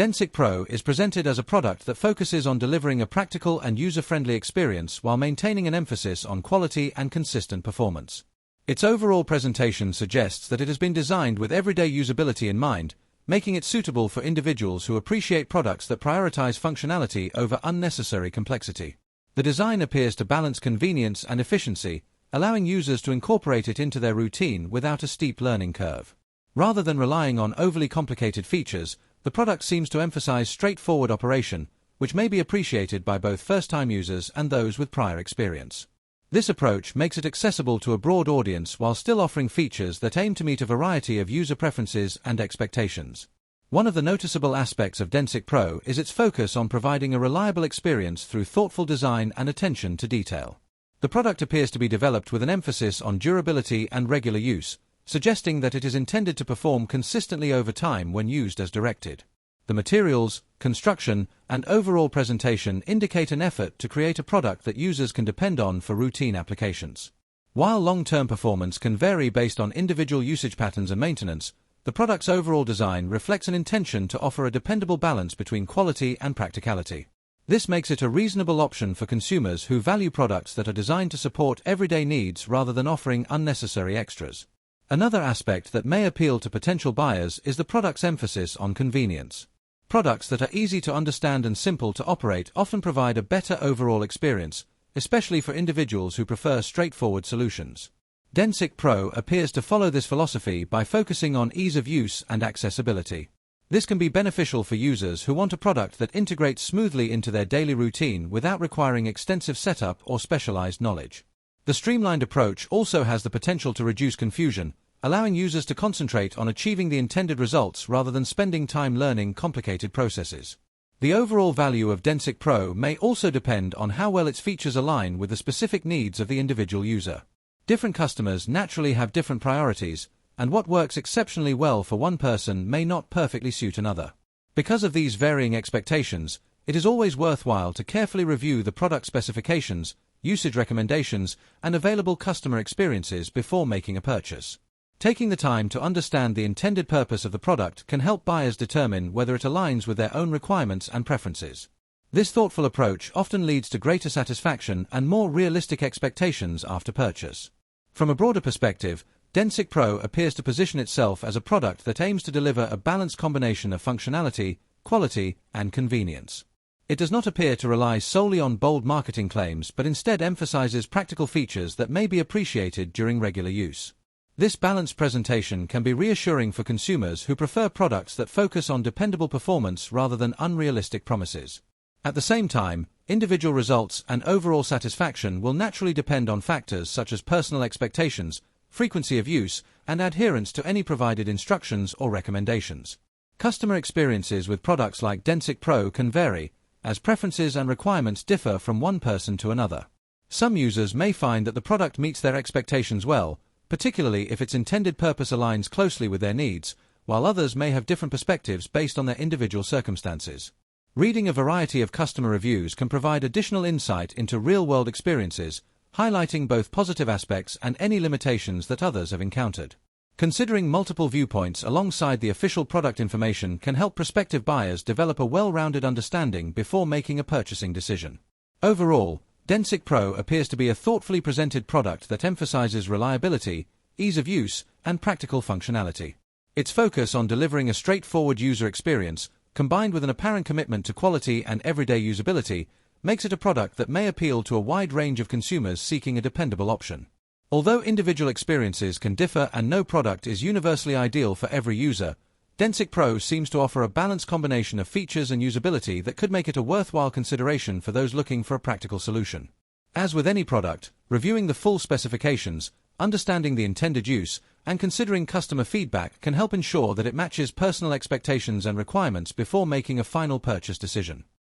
Densiq Pro is presented as a product that focuses on delivering a practical and user-friendly experience while maintaining an emphasis on quality and consistent performance. Its overall presentation suggests that it has been designed with everyday usability in mind, making it suitable for individuals who appreciate products that prioritize functionality over unnecessary complexity. The design appears to balance convenience and efficiency, allowing users to incorporate it into their routine without a steep learning curve. Rather than relying on overly complicated features, the product seems to emphasize straightforward operation, which may be appreciated by both first-time users and those with prior experience. This approach makes it accessible to a broad audience while still offering features that aim to meet a variety of user preferences and expectations. One of the noticeable aspects of Densiq Pro is its focus on providing a reliable experience through thoughtful design and attention to detail. The product appears to be developed with an emphasis on durability and regular use, suggesting that it is intended to perform consistently over time when used as directed. The materials, construction, and overall presentation indicate an effort to create a product that users can depend on for routine applications. While long-term performance can vary based on individual usage patterns and maintenance, the product's overall design reflects an intention to offer a dependable balance between quality and practicality. This makes it a reasonable option for consumers who value products that are designed to support everyday needs rather than offering unnecessary extras. Another aspect that may appeal to potential buyers is the product's emphasis on convenience. Products that are easy to understand and simple to operate often provide a better overall experience, especially for individuals who prefer straightforward solutions. Densiq Pro appears to follow this philosophy by focusing on ease of use and accessibility. This can be beneficial for users who want a product that integrates smoothly into their daily routine without requiring extensive setup or specialized knowledge. The streamlined approach also has the potential to reduce confusion, allowing users to concentrate on achieving the intended results rather than spending time learning complicated processes. The overall value of Densiq Pro may also depend on how well its features align with the specific needs of the individual user. Different customers naturally have different priorities, and what works exceptionally well for one person may not perfectly suit another. Because of these varying expectations, it is always worthwhile to carefully review the product specifications, usage recommendations, and available customer experiences before making a purchase. Taking the time to understand the intended purpose of the product can help buyers determine whether it aligns with their own requirements and preferences. This thoughtful approach often leads to greater satisfaction and more realistic expectations after purchase. From a broader perspective, Densiq Pro appears to position itself as a product that aims to deliver a balanced combination of functionality, quality, and convenience. It does not appear to rely solely on bold marketing claims but instead emphasizes practical features that may be appreciated during regular use. This balanced presentation can be reassuring for consumers who prefer products that focus on dependable performance rather than unrealistic promises. At the same time, individual results and overall satisfaction will naturally depend on factors such as personal expectations, frequency of use, and adherence to any provided instructions or recommendations. Customer experiences with products like Densiq Pro can vary, as preferences and requirements differ from one person to another. Some users may find that the product meets their expectations well, particularly if its intended purpose aligns closely with their needs, while others may have different perspectives based on their individual circumstances. Reading a variety of customer reviews can provide additional insight into real-world experiences, highlighting both positive aspects and any limitations that others have encountered. Considering multiple viewpoints alongside the official product information can help prospective buyers develop a well-rounded understanding before making a purchasing decision. Overall, Densiq Pro appears to be a thoughtfully presented product that emphasizes reliability, ease of use, and practical functionality. Its focus on delivering a straightforward user experience, combined with an apparent commitment to quality and everyday usability, makes it a product that may appeal to a wide range of consumers seeking a dependable option. Although individual experiences can differ and no product is universally ideal for every user, Densiq Pro seems to offer a balanced combination of features and usability that could make it a worthwhile consideration for those looking for a practical solution. As with any product, reviewing the full specifications, understanding the intended use, and considering customer feedback can help ensure that it matches personal expectations and requirements before making a final purchase decision.